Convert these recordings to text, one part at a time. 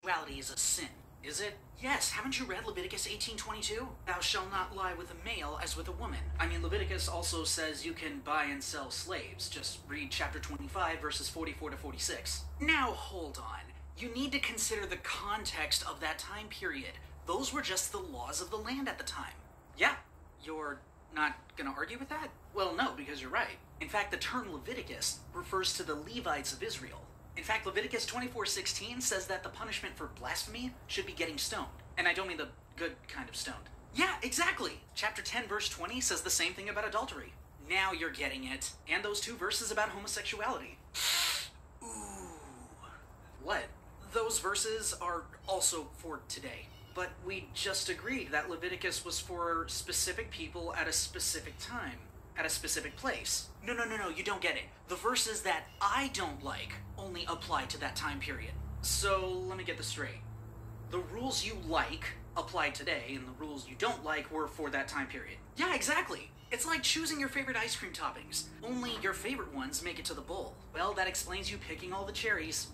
Homosexuality is a sin, is it? Yes, haven't you read Leviticus 18:22? Thou shalt not lie with a male as with a woman. I mean, Leviticus also says you can buy and sell slaves. Just read chapter 25, verses 44 to 46. Now, hold on. You need to consider the context of that time period. Those were just the laws of the land at the time. Yeah, you're not gonna argue with that? Well, no, because you're right. In fact, the term Leviticus refers to the Levites of Israel. In fact, Leviticus 24:16 says that the punishment for blasphemy should be getting stoned. And I don't mean the good kind of stoned. Yeah, exactly. Chapter 10, verse 20 says the same thing about adultery. Now you're getting it. And those two verses about homosexuality. Ooh. What? Those verses are also for today. But we just agreed that Leviticus was for specific people at a specific time, at a specific place. No, you don't get it. The verses that I don't like only apply to that time period. So let me get this straight. The rules you like apply today, and the rules you don't like were for that time period. Yeah, exactly. It's like choosing your favorite ice cream toppings. Only your favorite ones make it to the bowl. Well, that explains you picking all the cherries.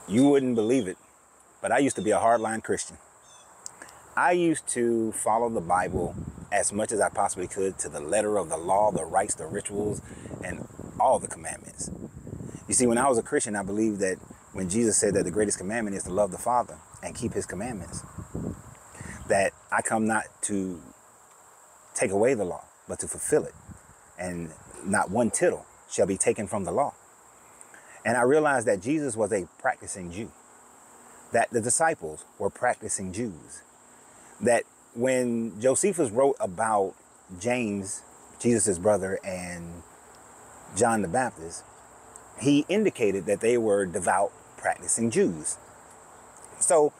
You wouldn't believe it, but I used to be a hardline Christian. I used to follow the Bible as much as I possibly could to the letter of the law, the rites, the rituals, and all the commandments. You see, when I was a Christian, I believed that when Jesus said that the greatest commandment is to love the Father and keep his commandments, that I come not to take away the law, but to fulfill it. And not one tittle shall be taken from the law. And I realized that Jesus was a practicing Jew, that the disciples were practicing Jews, that when Josephus wrote about James, Jesus' brother, and John the Baptist, he indicated that they were devout, practicing Jews. So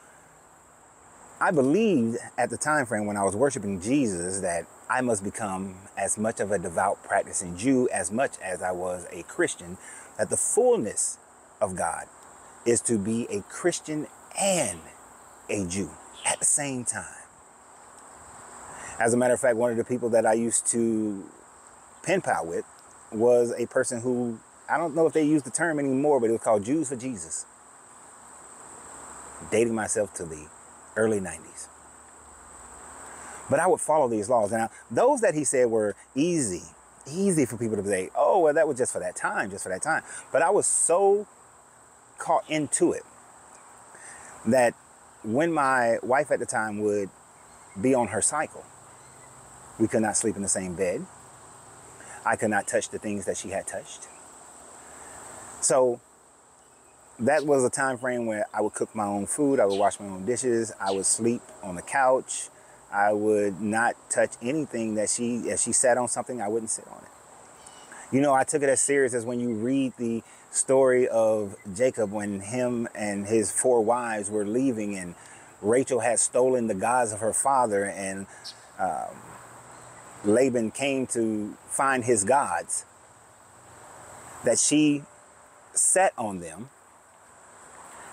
I believed at the time frame when I was worshiping Jesus that I must become as much of a devout, practicing Jew as much as I was a Christian, that the fullness of God is to be a Christian and a Jew at the same time. As a matter of fact, one of the people that I used to pen pal with was a person who, I don't know if they use the term anymore, but it was called Jews for Jesus. Dating myself to the early 90s. But I would follow these laws. Now, those that he said were easy for people to say, oh, well, that was just for that time, But I was so caught into it that when my wife at the time would be on her cycle, we could not sleep in the same bed. I could not touch the things that she had touched. So that was a time frame where I would cook my own food. I would wash my own dishes. I would sleep on the couch. I would not touch anything that as she sat on something, I wouldn't sit on it. You know, I took it as serious as when you read the story of Jacob when him and his 4 wives were leaving and Rachel had stolen the gods of her father and Laban came to find his gods, that she sat on them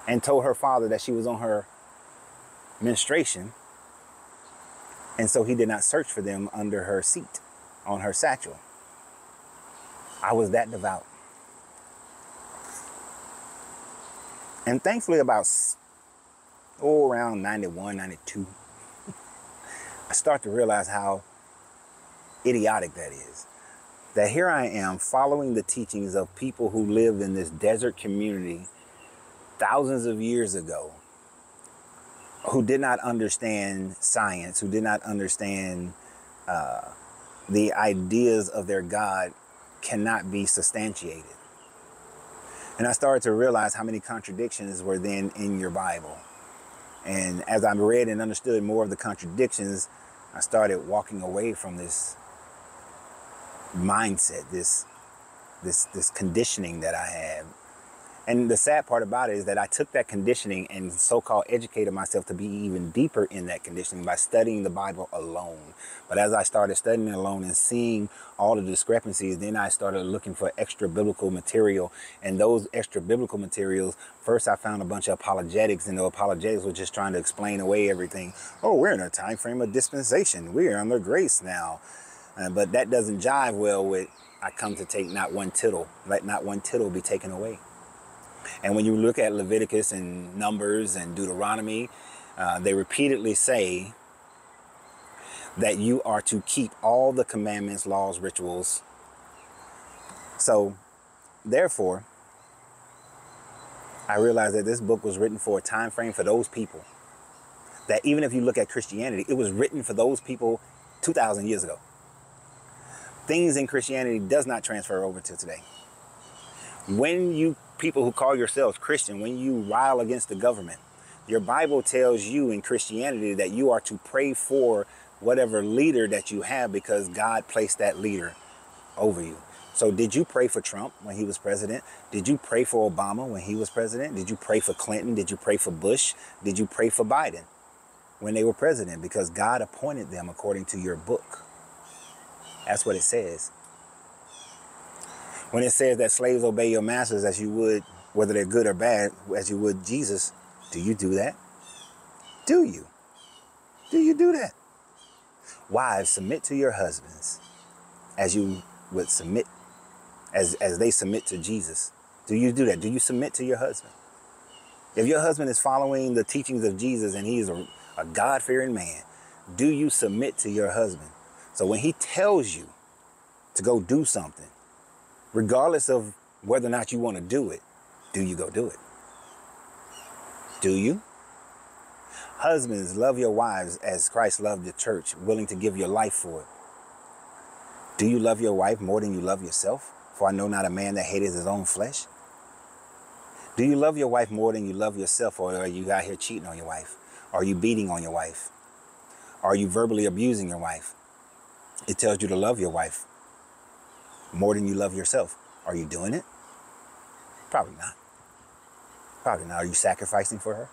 and told her father that she was on her menstruation. And so he did not search for them under her seat, on her satchel. I was that devout. And thankfully around 91, 92, I start to realize how idiotic that is. That here I am following the teachings of people who lived in this desert community thousands of years ago, who did not understand science, who did not understand the ideas of their God cannot be substantiated. And I started to realize how many contradictions were then in your Bible. And as I read and understood more of the contradictions, I started walking away from this mindset, this conditioning that I had. And the sad part about it is that I took that conditioning and so-called educated myself to be even deeper in that conditioning by studying the Bible alone. But as I started studying it alone and seeing all the discrepancies, then I started looking for extra biblical material. And those extra biblical materials, first I found a bunch of apologetics, and the apologetics were just trying to explain away everything. Oh, we're in a time frame of dispensation. We're under grace now. But that doesn't jive well with, I come to take not one tittle, let not one tittle be taken away. And when you look at Leviticus and Numbers and Deuteronomy, they repeatedly say that you are to keep all the commandments, laws, rituals. So, therefore, I realized that this book was written for a time frame for those people. That even if you look at Christianity, it was written for those people 2,000 years ago. Things in Christianity does not transfer over to today. When you people who call yourselves Christian, when you rile against the government, your Bible tells you in Christianity that you are to pray for whatever leader that you have because God placed that leader over you. So did you pray for Trump when he was president? Did you pray for Obama when he was president? Did you pray for Clinton? Did you pray for Bush? Did you pray for Biden when they were president? Because God appointed them according to your book. That's what it says. When it says that slaves obey your masters as you would, whether they're good or bad, as you would Jesus, do you do that? Do you? Do you do that? Wives, submit to your husbands as you would submit, as they submit to Jesus. Do you do that? Do you submit to your husband? If your husband is following the teachings of Jesus and he is a God-fearing man, do you submit to your husband? So when he tells you to go do something, regardless of whether or not you want to do it, do you go do it? Do you? Husbands, love your wives as Christ loved the church, willing to give your life for it. Do you love your wife more than you love yourself? For I know not a man that hateth his own flesh. Do you love your wife more than you love yourself, or are you out here cheating on your wife? Are you beating on your wife? Are you verbally abusing your wife? It tells you to love your wife more than you love yourself. Are you doing it? Probably not. Probably not. Are you sacrificing for her?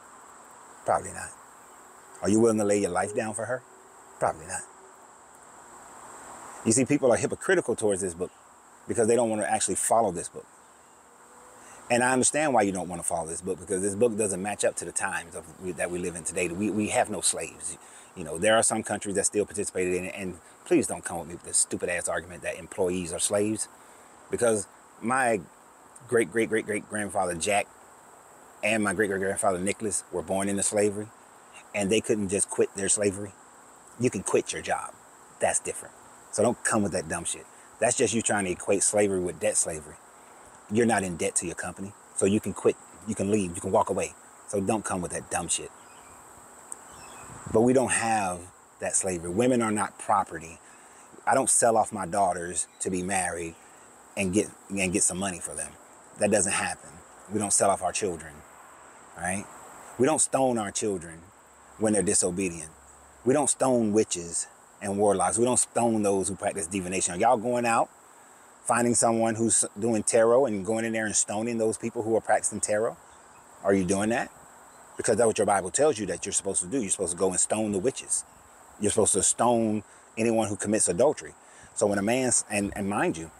Probably not. Are you willing to lay your life down for her? Probably not. You see, people are hypocritical towards this book because they don't want to actually follow this book. And I understand why you don't want to follow this book, because this book doesn't match up to the times that we live in today. We have no slaves. You know, there are some countries that still participated in it, and please don't come with me with this stupid ass argument that employees are slaves, because my great-great-great-great-grandfather Jack and my great-great-grandfather Nicholas were born into slavery, and they couldn't just quit their slavery. You can quit your job. That's different. So don't come with that dumb shit. That's just you trying to equate slavery with debt slavery. You're not in debt to your company, so you can quit, you can leave, you can walk away. So don't come with that dumb shit. But we don't have that slavery. Women are not property. I don't sell off my daughters to be married and get some money for them. That doesn't happen. We don't sell off our children, right? We don't stone our children when they're disobedient. We don't stone witches and warlocks. We don't stone those who practice divination. Are y'all going out, finding someone who's doing tarot and going in there and stoning those people who are practicing tarot? Are you doing that? Because that's what your Bible tells you that you're supposed to do. You're supposed to go and stone the witches. You're supposed to stone anyone who commits adultery. So when a man, and mind you,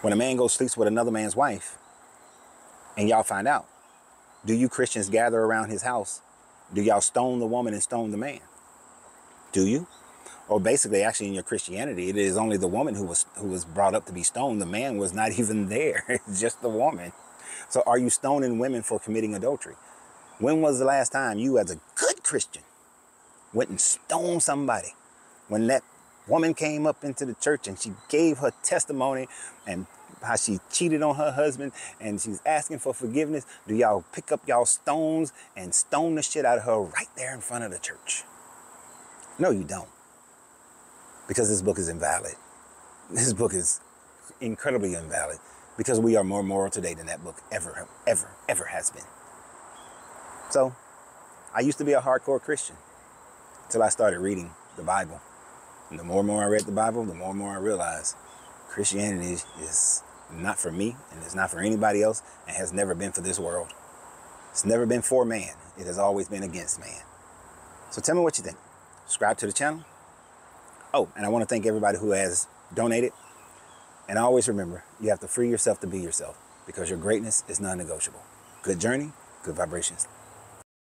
when a man goes sleeps with another man's wife and y'all find out, do you Christians gather around his house? Do y'all stone the woman and stone the man? Do you? Or basically, actually, in your Christianity, it is only the woman who was brought up to be stoned. The man was not even there. It's just the woman. So are you stoning women for committing adultery? When was the last time you, as a good Christian, went and stoned somebody? When that woman came up into the church and she gave her testimony and how she cheated on her husband and she's asking for forgiveness, do y'all pick up y'all stones and stone the shit out of her right there in front of the church? No, you don't. Because this book is invalid. This book is incredibly invalid, because we are more moral today than that book ever has been. So, I used to be a hardcore Christian until I started reading the Bible. And the more and more I read the Bible, the more and more I realized Christianity is not for me, and it's not for anybody else, and has never been for this world. It's never been for man. It has always been against man. So tell me what you think. Subscribe to the channel. Oh, and I want to thank everybody who has donated. And always remember, you have to free yourself to be yourself, because your greatness is non-negotiable. Good journey, good vibrations.